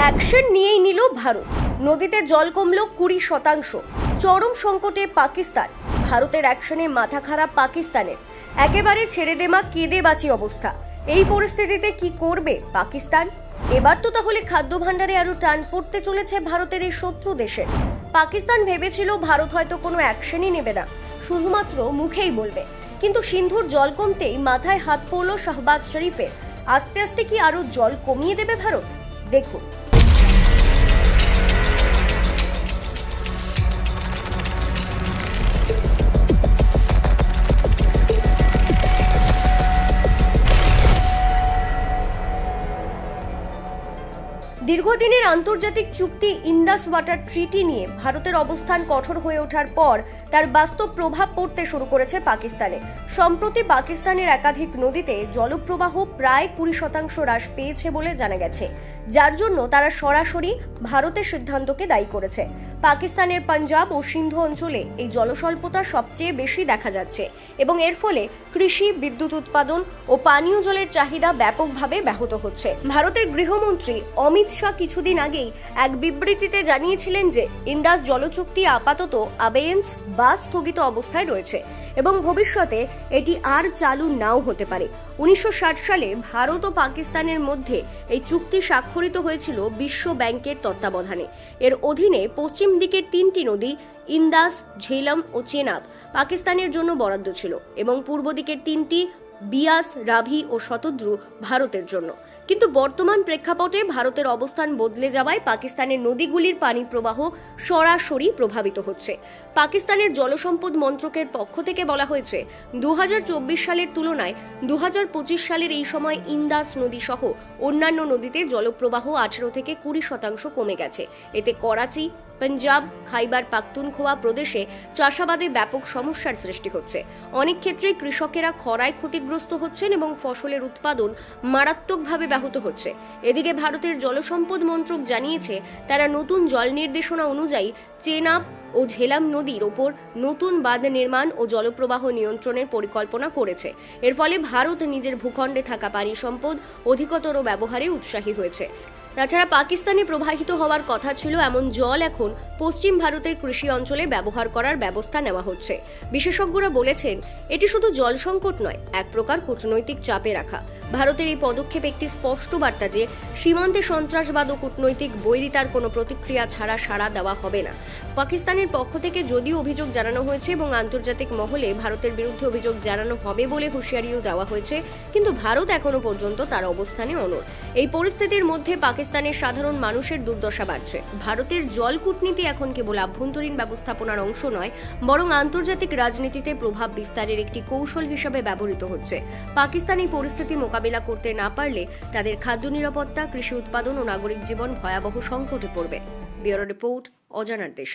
Action নিয়েই নিল ভারত। নদীতে জল কমল 20%। চরম সংকটে পাকিস্তান। ভারতের অ্যাকশনে মাথা খারাপ পাকিস্তানের। একেবারে ছেড়ে দেমা কেঁদে বাঁচি অবস্থা। এই পরিস্থিতিতে কি করবে পাকিস্তান? এবার তো তাহলে খাদ্য ভাণ্ডারে আরো টান পড়তে চলেছে ভারতের এই শত্রু দেশের। পাকিস্তান ভেবেছিল ভারত হয়তো কোনো অ্যাকশনই নেবে না, শুধুমাত্র মুখেই বলবে। কিন্তু সিন্ধুর জল কমতেই মাথায় হাত পড়ল শাহবাজ শরীফের। আস্তে আস্তে কি আরো জল কমিয়ে দেবে ভারত? দেখুন। দীর্ঘদিনের আন্তর্জাতিক চুক্তি ইন্দাস ওয়াটার ট্রিটি নিয়ে ভারতের অবস্থান কঠোর হয়ে ওঠার পর তার বাস্তব প্রভাব পড়তে শুরু করেছে পাকিস্তানে। সম্প্রতি পাকিস্তানের একাধিক নদীতে জলপ্রবাহ প্রায় 20% হ্রাস পেয়েছে বলে জানা গেছে, যার জন্য তারা সরাসরি ভারতের সিদ্ধান্তকে দায়ী করেছে। পাকিস্তানের পাঞ্জাব ও সিন্ধু অঞ্চলে এই জলস্বল্পতা সবচেয়ে বেশি দেখা যাচ্ছে এবং এর ফলে কৃষি, বিদ্যুৎ উৎপাদন ও পানীয় জলের চাহিদা ব্যাপকভাবে ব্যাহত হচ্ছে। ভারতের গৃহমন্ত্রী অমিত শাহ কিছুদিন আগেই এক বিবৃতিতে জানিয়েছিলেন যে ইন্দাস জলচুক্তি আপাতত আবেয়েন্স বা স্থগিত অবস্থায় রয়েছে এবং ভবিষ্যতে এটি আর চালু নাও হতে পারে। 1960 সালে ভারত ও পাকিস্তানের মধ্যে এই চুক্তি স্বাক্ষরিত হয়েছিল বিশ্ব ব্যাংকের তত্ত্বাবধানে। এর অধীনে পশ্চিম দিকের 3টি নদী ইন্দাস, ঝেলম ও চেনাব পাকিস্তানের জন্য বরাদ্দ ছিল এবং পূর্ব দিকের 3টি বিয়াস, রাভি ও শতদ্রু ভারতের জন্য। কিন্তু বর্তমান প্রেক্ষাপটে ভারতের অবস্থান বদলে যাওয়ায় পাকিস্তানের নদীগুলির পানি প্রবাহ সরাসরি প্রভাবিত হচ্ছে। পাকিস্তানের জলসম্পদ মন্ত্রকের পক্ষ থেকে বলা হয়েছে 2024 সালের তুলনায় 2025 সালের এই সময় ইন্দাস নদী সহ অন্যান্য নদীতে জলপ্রবাহ 18 থেকে 20% কমে গেছে। এতে করাচি, পাঞ্জাব, খাইবার পাখতুনখোয়া প্রদেশে চাষাবাদে ব্যাপক সমস্যার সৃষ্টি হচ্ছে। অনেক ক্ষেত্রে কৃষকেরা খরায় ক্ষতিগ্রস্ত হচ্ছেন এবং ফসলের উৎপাদন মারাত্মকভাবে ব্যাহত হচ্ছে। এদিকে ভারতের জলসম্পদ মন্ত্রক জানিয়েছে তারা নতুন জল নির্দেশনা অনুযায়ী চেনাব ও ঝেলাম নদীর ওপর নতুন বাঁধ নির্মাণ ও জলপ্রবাহ নিয়ন্ত্রণের পরিকল্পনা করেছে। এর ফলে ভারত নিজের ভূখণ্ডে থাকা পানি সম্পদ অধিকতর ব্যবহারে উৎসাহী হয়েছে। তাছাড়া পাকিস্তানে প্রবাহিত হওয়ার কথা ছিল এমন জল এখন পশ্চিম ভারতের কৃষি অঞ্চলে ব্যবহার করার ব্যবস্থা নেওয়া হচ্ছে। বিশেষজ্ঞরা বলেছেন এটি শুধু জল সংকট নয়, এক প্রকার কূটনৈতিক চাপে রাখা। ভারতের এই পদক্ষেপ একটি স্পষ্ট বার্তা যে সীমান্তে সন্ত্রাসবাদ ও কূটনৈতিক বৈরিতার কোনো প্রতিক্রিয়া ছাড়া সাড়া দেওয়া হবে না। পাকিস্তানের পক্ষ থেকে যদিও অভিযোগ জানানো হয়েছে এবং আন্তর্জাতিক মহলে ভারতের বিরুদ্ধে অভিযোগ জানানো হবে বলে হুঁশিয়ারিও দেওয়া হয়েছে, কিন্তু ভারত এখনো পর্যন্ত তার অবস্থানে অনড়। এই পরিস্থিতির মধ্যে পাকিস্তানের সাধারণ মানুষের দুর্দশা বাড়ছে। ভারতের জল কূটনীতি এখন কেবল আভ্যন্তরীণ ব্যবস্থাপনার অংশ নয়, বরং আন্তর্জাতিক রাজনীতিতে প্রভাব বিস্তারের একটি কৌশল হিসেবে ব্যবহৃত হচ্ছে। পাকিস্তান এই পরিস্থিতি মোকাবিলা করতে না পারলে তাদের খাদ্য নিরাপত্তা, কৃষি উৎপাদন ও নাগরিক জীবন ভয়াবহ সংকটে পড়বে। ব্যুরো রিপোর্ট, অজানার দেশ।